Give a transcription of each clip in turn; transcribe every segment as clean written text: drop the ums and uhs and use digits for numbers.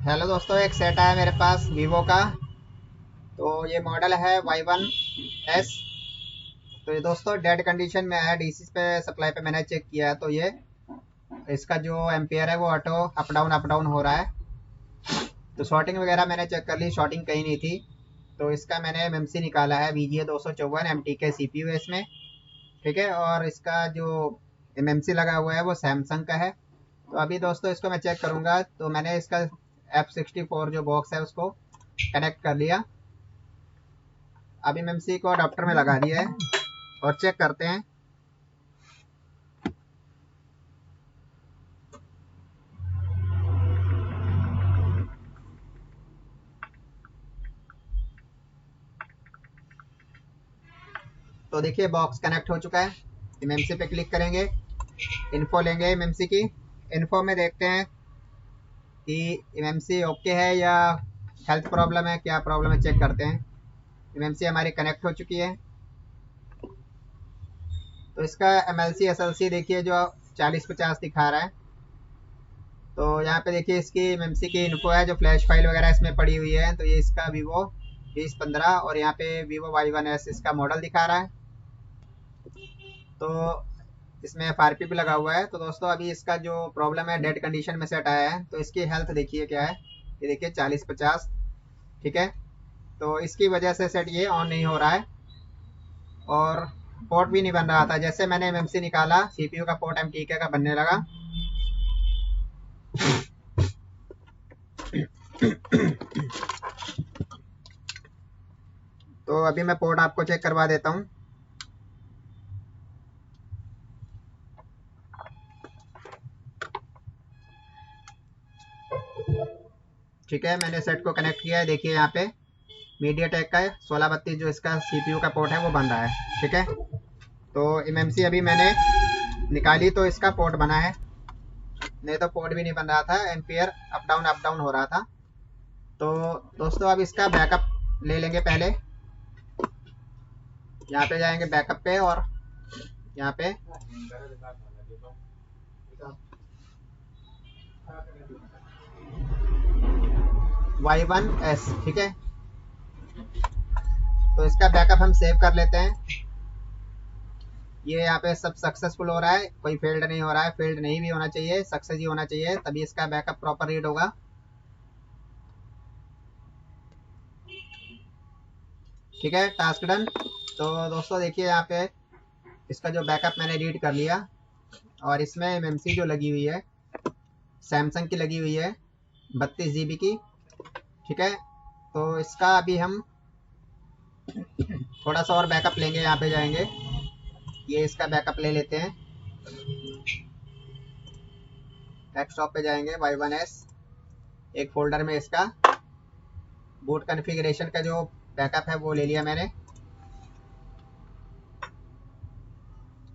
Hello दोस्तों, एक set आया मेरे पास वीवो का। तो ये मॉडल है Y1S। तो ये दोस्तों डेड कंडीशन में है, डीसी पे सप्लाई पे मैंने चेक किया है। तो ये इसका जो एम्पियर है वो ऑटो अप डाउन हो रहा है। तो शॉर्टिंग वगैरह मैंने चेक कर ली, शॉर्टिंग कहीं नहीं थी। तो इसका मैंने एमएमसी निकाला है, VGA 254 MTK CPU है इसमें। ठीक है, और इसका जो एमएमसी लगा हुआ है वो सैमसंग का है। तो अभी दोस्तों इसको मैं चेक करूंगा। तो मैंने इसका F64 जो बॉक्स है उसको कनेक्ट कर लिया। अब एमएमसी को अडाप्टर में लगा दिया है और चेक करते हैं। तो देखिए बॉक्स कनेक्ट हो चुका है। एमएमसी पे क्लिक करेंगे, इन्फो लेंगे एमएमसी की। इन्फो में देखते हैं कि एमएमसी ओके है या हेल्थ प्रॉब्लम है, क्या प्रॉब्लम है चेक करते हैं। एमएमसी हमारी कनेक्ट हो चुकी है। तो इसका एमएलसी एसएलसी देखिए जो 4050 दिखा रहा है। तो यहाँ पे देखिए इसकी एमएमसी की इन्फो है, जो फ्लैश फाइल वगैरह इसमें पड़ी हुई है। तो ये इसका वीवो 2015 और यहाँ पे वीवो Y1S इसका मॉडल दिखा रहा है। तो इसमें FRP भी लगा हुआ है। तो दोस्तों अभी इसका जो प्रॉब्लम है, डेड कंडीशन में सेट आया है। तो इसकी हेल्थ देखिए क्या है, ये देखिए 4050। ठीक है, तो इसकी वजह से सेट ये ऑन नहीं हो रहा है और पोर्ट भी नहीं बन रहा था। जैसे मैंने एमएमसी निकाला, CPU का पोर्ट MTK का बनने लगा। तो अभी मैं पोर्ट आपको चेक करवा देता हूँ। ठीक है, मैंने सेट को कनेक्ट किया है। देखिए यहाँ पे मीडियाटेक का 1632 जो इसका CPU का पोर्ट है वो बन रहा है। ठीक है, तो एमएमसी अभी मैंने निकाली तो इसका पोर्ट बना है, नहीं तो पोर्ट भी नहीं बन रहा था। एम्पियर अप डाउन हो रहा था। तो दोस्तों अब इसका बैकअप ले लेंगे पहले। यहाँ पे जाएंगे बैकअप पे और यहाँ पे Y1S। ठीक है, तो इसका बैकअप हम सेव कर लेते हैं। ये यहाँ पे सब सक्सेसफुल हो रहा है, कोई फेल्ड नहीं हो रहा है। फेल्ड नहीं भी होना चाहिए, सक्सेस ही होना चाहिए, तभी इसका बैकअप प्रॉपर रीड होगा। ठीक है, टास्क डन। तो दोस्तों देखिए यहाँ पे इसका जो बैकअप मैंने रीड कर लिया और इसमें एमएमसी जो लगी हुई है सैमसंग की लगी हुई है 32 GB की। ठीक है, तो इसका अभी हम थोड़ा सा और बैकअप लेंगे। यहाँ पे जाएंगे, ये इसका बैकअप ले लेते हैं। डेस्कटॉप पे जाएंगे, Y1S एक फोल्डर में इसका बूट कॉन्फ़िगरेशन का जो बैकअप है वो ले लिया मैंने।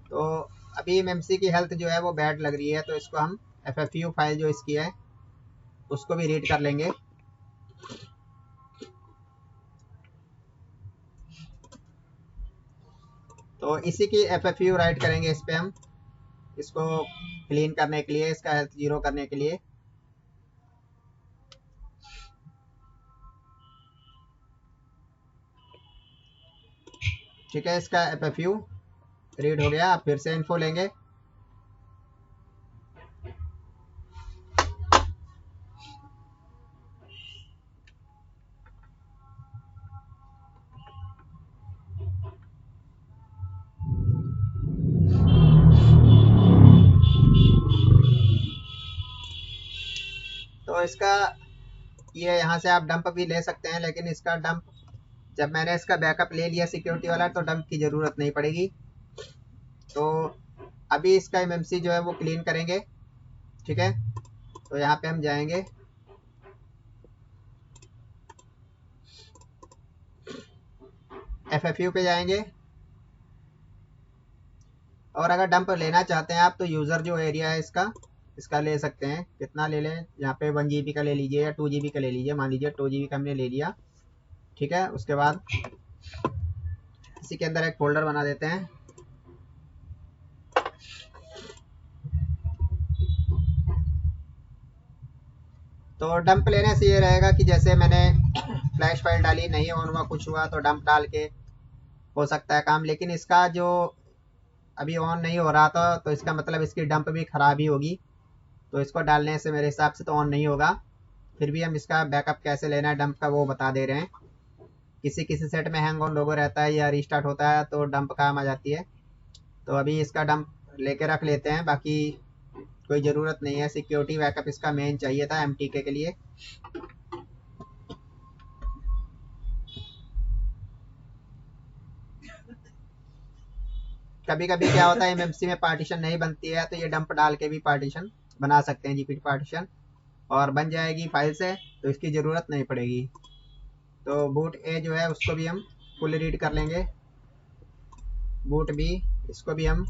तो अभी एमएमसी की हेल्थ जो है वो बैड लग रही है, तो इसको हम FFU फाइल जो इसकी है उसको भी रीड कर लेंगे। तो इसी की FFU राइट करेंगे इस पे हम, इसको क्लीन करने के लिए, इसका हेल्थ जीरो करने के लिए। ठीक है, इसका FFU रीड हो गया। आप फिर से इन्फो लेंगे। तो इसका ये यहाँ से आप डंप भी ले सकते हैं, लेकिन इसका डंप जब मैंने इसका बैकअप ले लिया सिक्योरिटी वाला, तो डंप की ज़रूरत नहीं पड़ेगी। तो अभी इसका एमएमसी जो है वो क्लीन करेंगे। ठीक है, तो यहाँ पे हम जाएंगे, FFU पे जाएंगे। और अगर डंप लेना चाहते हैं आप, तो यूज़र जो एरिया है इसका इसका ले सकते हैं। कितना ले लें, यहाँ पे 1 GB का ले लीजिए या 2 GB का ले लीजिए। मान लीजिए 2 GB का हमने ले लिया। ठीक है, उसके बाद इसी के अंदर एक फोल्डर बना देते हैं। तो डंप लेने से ये रहेगा कि जैसे मैंने फ्लैश फाइल डाली, नहीं ऑन हुआ, कुछ हुआ, तो डंप डाल के हो सकता है काम। लेकिन इसका जो अभी ऑन नहीं हो रहा था, तो इसका मतलब इसकी डंप भी खराब ही होगी। तो इसको डालने से मेरे हिसाब से तो ऑन नहीं होगा। फिर भी हम इसका बैकअप कैसे लेना है डंप का वो बता दे रहे हैं। किसी किसी सेट में हैंग ऑन लोगो रहता है या रीस्टार्ट होता है तो डंप काम आ जाती है। तो अभी इसका डंप लेके रख लेते हैं, बाकी कोई ज़रूरत नहीं है। सिक्योरिटी बैकअप इसका मेन चाहिए था एमटीके के लिए। कभी कभी क्या होता है एमएमसी में पार्टीशन नहीं बनती है, तो ये डंप डाल के भी पार्टीशन बना सकते हैं, जीपीटी पार्टीशन, और बन जाएगी फाइल से, तो इसकी ज़रूरत नहीं पड़ेगी। तो बूट ए जो है उसको भी हम फुल रीड कर लेंगे। बूट बी, इसको भी हम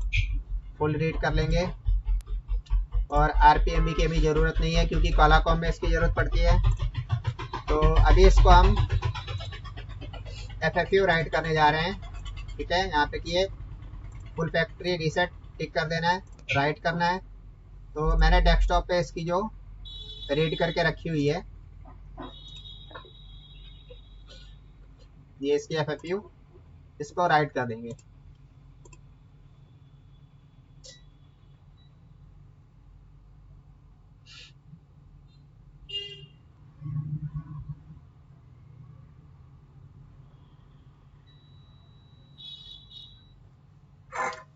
फुल रीड कर लेंगे। और आरपीएमबी की भी ज़रूरत नहीं है क्योंकि कॉलाकॉम में इसकी ज़रूरत पड़ती है। तो अभी इसको हम एफएफयू राइट करने जा रहे हैं। ठीक है, यहाँ पे किए, फुल फैक्ट्री रीसेट टिक कर देना है, राइट करना है। तो मैंने डेस्कटॉप पे इसकी जो रीड करके रखी हुई है, ये इसकी एफएफयू, इसको राइट कर देंगे।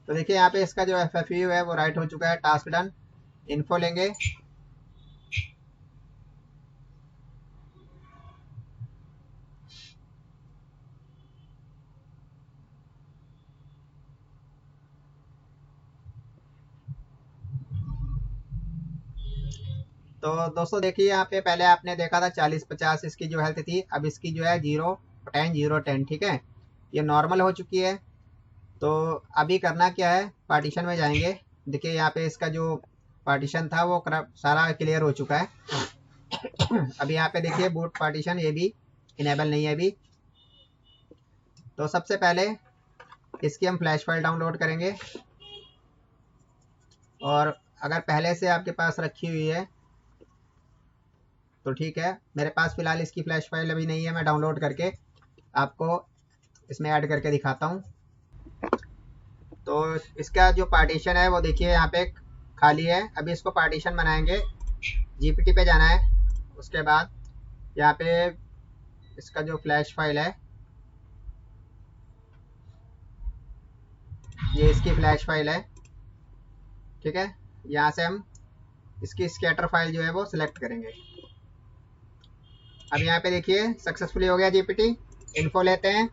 तो देखिए यहाँ पे इसका जो एफएफयू है वो राइट हो चुका है। टास्क डन, इन्फो लेंगे। तो दोस्तों देखिए यहाँ पे पहले आपने देखा था 40-50 इसकी जो हेल्थ थी, अब इसकी जो है 0-10-0-10। ठीक है, ये नॉर्मल हो चुकी है। तो अभी करना क्या है, पार्टीशन में जाएंगे। देखिए यहाँ पे इसका जो पार्टीशन था वो सारा क्लियर हो चुका है। अभी यहाँ पे देखिए बूट पार्टीशन ये भी इनेबल नहीं है अभी। तो सबसे पहले इसकी हम फ्लैश फाइल डाउनलोड करेंगे। और अगर पहले से आपके पास रखी हुई है तो ठीक है, मेरे पास फ़िलहाल इसकी फ्लैश फाइल अभी नहीं है। मैं डाउनलोड करके आपको इसमें ऐड करके दिखाता हूँ। तो इसका जो पार्टीशन है वो देखिए यहाँ पे खाली है। अभी इसको पार्टीशन बनाएंगे। जीपीटी पे जाना है, उसके बाद यहाँ पे इसका जो फ्लैश फाइल है, ये इसकी फ्लैश फाइल है। ठीक है, यहाँ से हम इसकी स्कैटर फाइल जो है वो सिलेक्ट करेंगे। अब यहाँ पे देखिए सक्सेसफुली हो गया जीपीटी। इन्फो लेते हैं।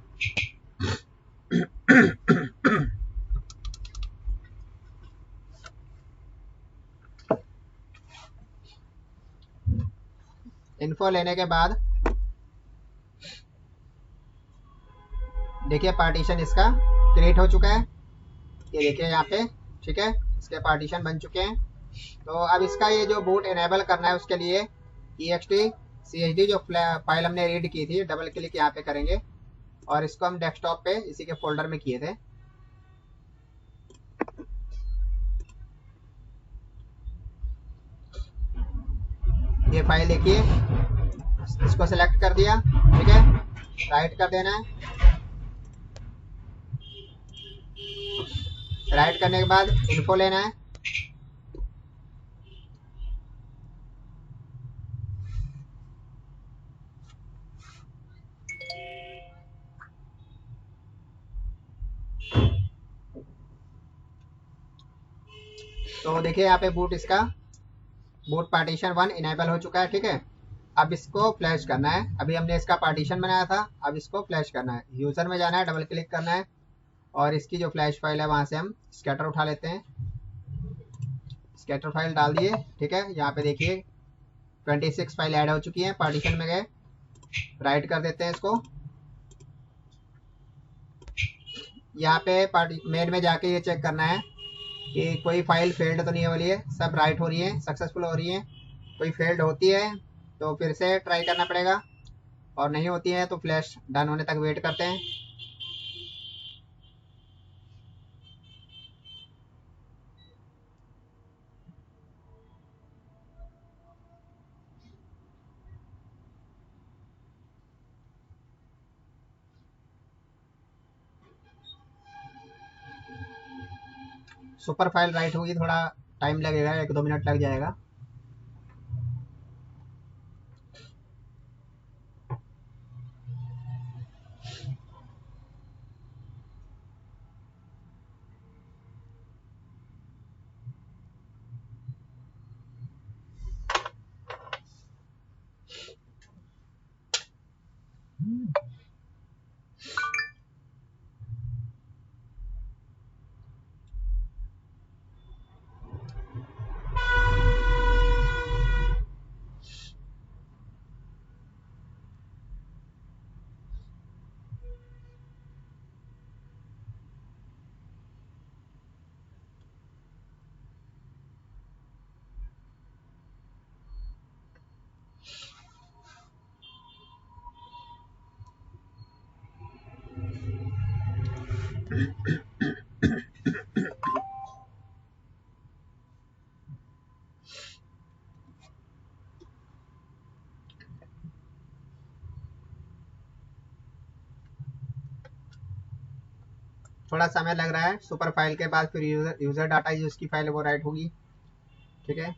इन्फो लेने के बाद देखिए पार्टीशन इसका क्रिएट हो चुका है, ये देखिए यहाँ पे। ठीक है, इसके पार्टीशन बन चुके हैं। तो अब इसका ये जो बूट इनेबल करना है उसके लिए ext जो फाइल हमने रीड की थी, डबल क्लिक यहाँ पे करेंगे और इसको हम डेस्कटॉप पे इसी के फोल्डर में किए थे। ये फाइल देखिए, इसको सेलेक्ट कर दिया। ठीक है, राइट कर देना है। राइट करने के बाद इन्फो लेना है। तो देखिए यहाँ पे बूट इसका बूट पार्टीशन 1 इनेबल हो चुका है। ठीक है, अब इसको फ्लैश करना है। अभी हमने इसका पार्टीशन बनाया था, अब इसको फ्लैश करना है। यूज़र में जाना है, डबल क्लिक करना है और इसकी जो फ्लैश फाइल है वहाँ से हम स्कैटर उठा लेते हैं। स्कैटर फाइल डाल दिए। ठीक है, यहाँ पे देखिए 26 फाइल ऐड हो चुकी हैं। पार्टीशन में गए, राइट कर देते हैं इसको। यहाँ पे मेन में जाके ये चेक करना है कि कोई फाइल फेल्ड तो नहीं हो रही है, सब राइट हो रही है, सक्सेसफुल हो रही है। कोई फेल्ड होती है तो फिर से ट्राई करना पड़ेगा, और नहीं होती है तो फ्लैश डन होने तक वेट करते हैं। सुपर फाइल राइट होगी, थोड़ा टाइम लगेगा, 1-2 मिनट लग जाएगा। थोड़ा समय लग रहा है। सुपर फाइल के बाद फिर यूजर डाटा जो उसकी फाइल है वो राइट होगी। ठीक है।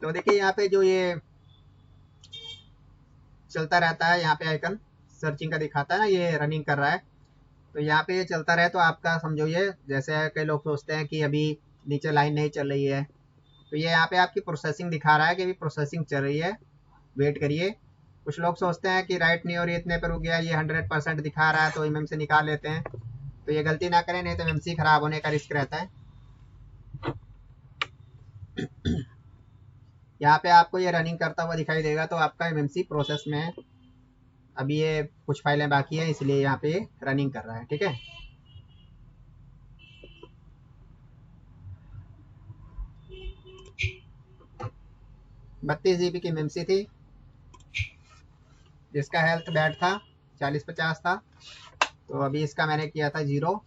तो देखिए यहाँ पे जो ये चलता रहता है, यहाँ पे आइकन सर्चिंग का दिखाता है ना, ये रनिंग कर रहा है। तो यहाँ पे ये चलता रहे तो आपका समझो ये, जैसे कई लोग सोचते हैं कि अभी नीचे लाइन नहीं चल रही है, तो ये यहाँ पे आपकी प्रोसेसिंग दिखा रहा है कि अभी प्रोसेसिंग चल रही है, वेट करिए। कुछ लोग सोचते हैं कि राइट नहीं हो रही, इतने पर रुक गया, ये 100% दिखा रहा है तो एमएम से निकाल लेते हैं। तो ये गलती ना करें, नहीं तो एमएमसी खराब होने का रिस्क रहता है। यहाँ पे आपको ये रनिंग करता हुआ दिखाई देगा, तो आपका एमएमसी प्रोसेस में है। अभी ये कुछ फाइलें बाकी हैं, इसलिए यहाँ पे रनिंग कर रहा है। ठीक है। 32 GB की एमएमसी थी, जिसका हेल्थ बैड था, 40-50 था। तो अभी इसका मैंने किया था 0।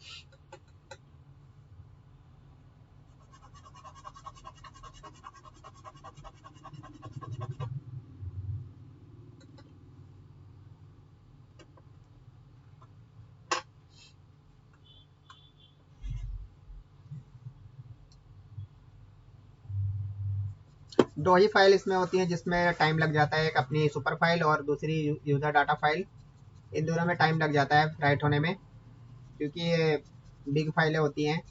दो ही फाइल इसमें होती हैं जिसमें टाइम लग जाता है, एक अपनी सुपर फाइल और दूसरी यूजर डाटा फाइल। इन दोनों में टाइम लग जाता है राइट होने में, क्योंकि ये बिग फाइलें होती हैं।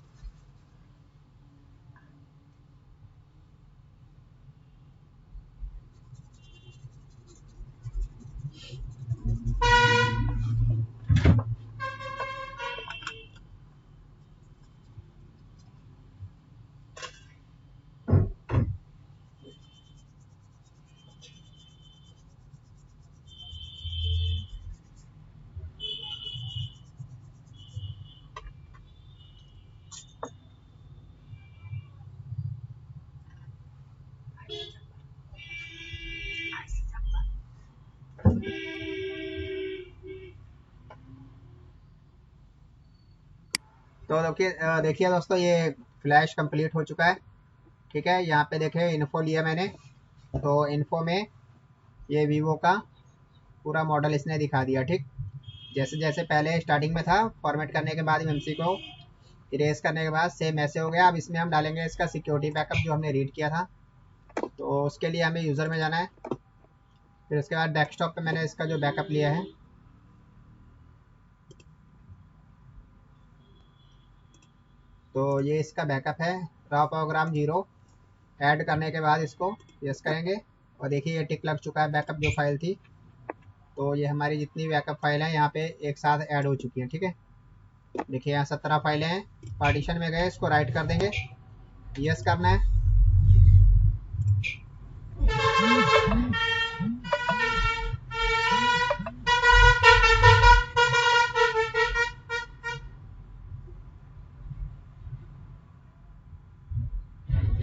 तो देखिए दोस्तों, ये फ्लैश कंप्लीट हो चुका है। ठीक है। यहाँ पे देखे इन्फो लिया मैंने, तो इन्फो में ये वीवो का पूरा मॉडल इसने दिखा दिया। ठीक, जैसे जैसे पहले स्टार्टिंग में था, फॉर्मेट करने के बाद एमसी को इरेज करने के बाद सेम ऐसे हो गया। अब इसमें हम डालेंगे इसका सिक्योरिटी बैकअप जो हमने रीड किया था। तो उसके लिए हमें यूज़र में जाना है, फिर उसके बाद डेस्कटॉप पे मैंने इसका जो बैकअप लिया है, तो ये इसका बैकअप है, रॉ प्रोग्राम 0। ऐड करने के बाद इसको यस करेंगे और देखिए ये टिक लग चुका है बैकअप जो फाइल थी। तो ये हमारी जितनी बैकअप फाइल है यहाँ पे एक साथ ऐड हो चुकी है। ठीक है, देखिए यहाँ 17 फाइलें हैं। पार्टीशन में गए, इसको राइट कर देंगे, यस करना है।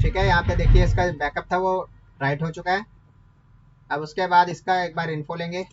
ठीक है, यहाँ पे देखिए इसका बैकअप था वो राइट हो चुका है। अब उसके बाद इसका एक बार इन्फो लेंगे।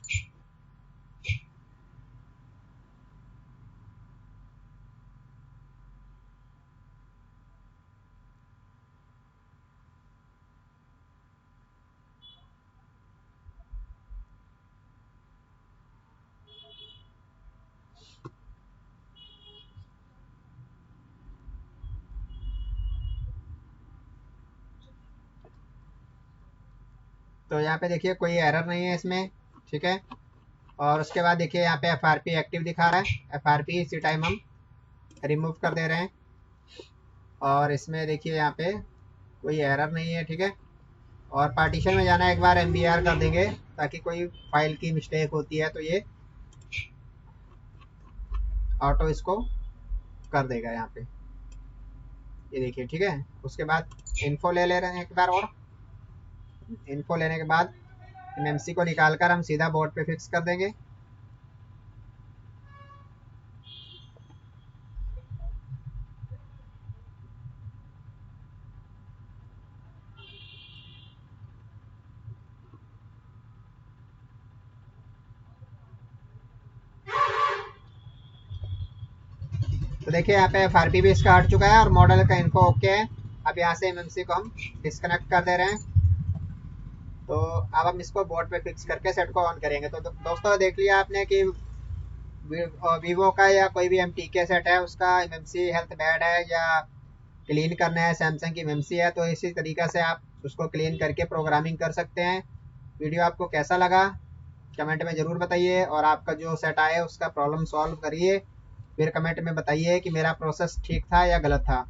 तो यहाँ पे देखिए कोई एरर नहीं है इसमें। ठीक है, और उसके बाद देखिए यहाँ पे FRP एक्टिव दिखा रहा है। FRP इसी टाइम हम रिमूव कर दे रहे हैं और इसमें देखिए यहाँ पे कोई एरर नहीं है। ठीक है, और पार्टीशन में जाना है, एक बार MBR कर देंगे ताकि कोई फाइल की मिस्टेक होती है तो ये ऑटो इसको कर देगा यहाँ पे, ये देखिए। ठीक है, उसके बाद इन्फो ले ले रहे हैं एक बार, और इन्फो लेने के बाद MMC को निकाल कर हम सीधा बोर्ड पे फिक्स कर देंगे। तो देखिए यहाँ पे FRP भी इसका हट चुका है और मॉडल का इन्फो ओके है। अब यहाँ से MMC को हम डिस्कनेक्ट कर दे रहे हैं। तो अब हम इसको बोर्ड पे फिक्स करके सेट को ऑन करेंगे। तो दोस्तों देख लिया आपने कि वीवो का या कोई भी MTK सेट है उसका MMC हेल्थ बैड है या क्लीन करना है, सैमसंग की MMC है तो इसी तरीका से आप उसको क्लीन करके प्रोग्रामिंग कर सकते हैं। वीडियो आपको कैसा लगा कमेंट में ज़रूर बताइए, और आपका जो सेट आए उसका प्रॉब्लम सॉल्व करिए, फिर कमेंट में बताइए कि मेरा प्रोसेस ठीक था या गलत था।